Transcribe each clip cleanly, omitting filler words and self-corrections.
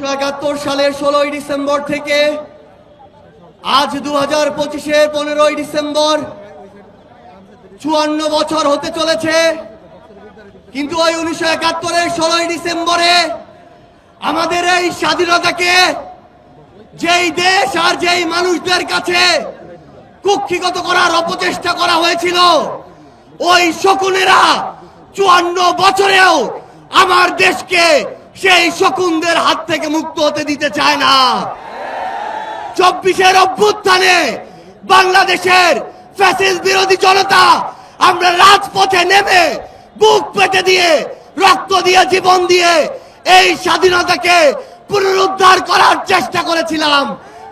1971 সালের 16 ডিসেম্বর থেকে আজ 2025-এর 15 ডিসেম্বর 54 বছর হতে চলেছে। কিন্তু ওই 1971-এর 16 ডিসেম্বরে আমাদের এই স্বাধীনতাকে যেই দেশ আর যেই মানুষদের কাছে কুক্ষিগত করার অপচেষ্টা করা হয়েছিল, ওই শকুনেরা 54 বছরেও আমার দেশকে সেই শকুনদের হাত থেকে মুক্ত হতে দিতে চায় না। 24-এর অভ্যুত্থানে বাংলাদেশের ফ্যাসিস্ট বিরোধী জনতা আমরা রাজপথে নেমে বুক পেতে দিয়ে রক্ত দিয়ে জীবন দিয়ে এই স্বাধীনতাকে পুনরুদ্ধার করার চেষ্টা করেছিলাম,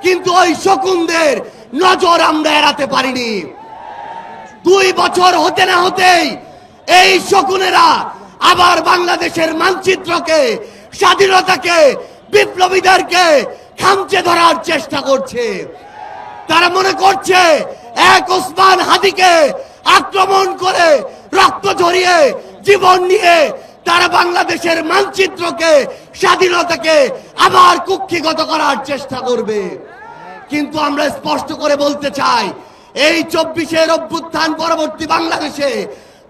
কিন্তু ওই শকুনদের নজর আমরা এড়াতে পারিনি। 2 বছর হতে না হতেই এই শকুনেরা আবার বাংলাদেশের মানচিত্রকে, স্বাধীনতাকে, বিপ্লবীদেরকে খামচে ধরার চেষ্টা করছে। তারা মনে করছে এক ওসমান হাদিকে আক্রমণ করে রক্ত ঝরিয়ে জীবন নিয়ে তারা বাংলাদেশের মানচিত্রকে, স্বাধীনতাকে আবার কুক্ষিগত করার চেষ্টা করবে। কিন্তু আমরা স্পষ্ট করে বলতে চাই, এই 24-এর অভ্যুত্থান পরবর্তী বাংলাদেশে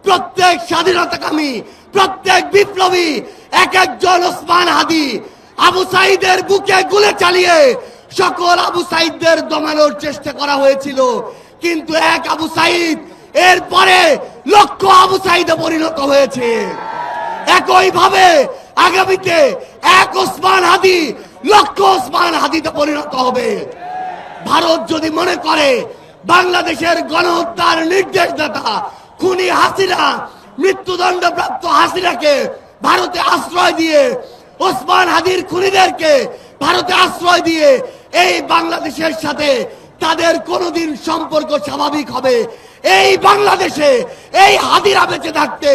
প্রত্যেক স্বাধীনতাকামী, প্রত্যেক বিপ্লবী এক একজন ওসমান হাদি, আবু সাইদের বুকে গুলি চালিয়ে সকল আবু সাইদদের দমানোর চেষ্টা করা হয়েছিল, কিন্তু এক আবু সাইদ এরপরে লক্ষ আবু সাইদে পরিণত হয়েছে। একইভাবে আগামীতে এক ওসমান হাদি লক্ষ ওসমান হাদিতে পরিণত হবে। ভারত যদি মনে করে বাংলাদেশের গণহত্যার নির্দেশদাতা খুনি হাসিনা, মৃত্যুদণ্ডপ্রাপ্ত হাসিনাকে ভারতে আশ্রয় দিয়ে, ওসমান হাদির খুনিদেরকে ভারতে আশ্রয় দিয়ে এই বাংলাদেশের সাথে তাদের কোনোদিন সম্পর্ক স্বাভাবিক হবে, এই বাংলাদেশে এই হাদিরা বেঁচে থাকতে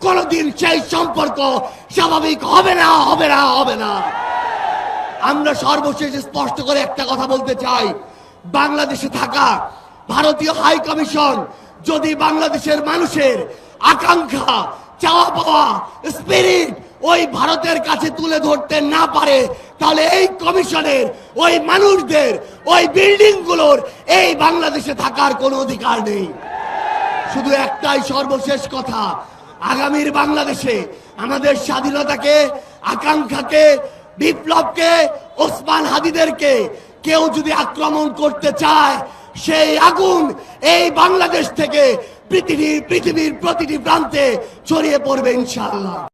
কোনোদিন সেই সম্পর্ক স্বাভাবিক হবে না, হবে না, হবে না। আমরা সর্বশেষ স্পষ্ট করে একটা কথা বলতে চাই, বাংলাদেশে থাকা ভারতীয় হাই কমিশন যদি বাংলাদেশের মানুষের আকাঙ্ক্ষা, চাওয়া পাওয়া, স্পিরিট ওই ভারতের কাছে তুলে ধরতে না পারে, তাহলে এই কমিশনের, ওই মানুষদের, ওই বিল্ডিং গুলোর এই বাংলাদেশে থাকার কোনো অধিকার নেই। শুধু একটাই সর্বশেষ কথা, আগামীর বাংলাদেশে আমাদের স্বাধীনতাকে, আকাঙ্ক্ষাকে, বিপ্লবকে, ওসমান হাদিদেরকে কেউ যদি আক্রমণ করতে চায়, সেই আগুন এই বাংলাদেশ থেকে পৃথিবীর প্রতিটি প্রান্তে ছড়িয়ে পড়বে ইনশাআল্লাহ।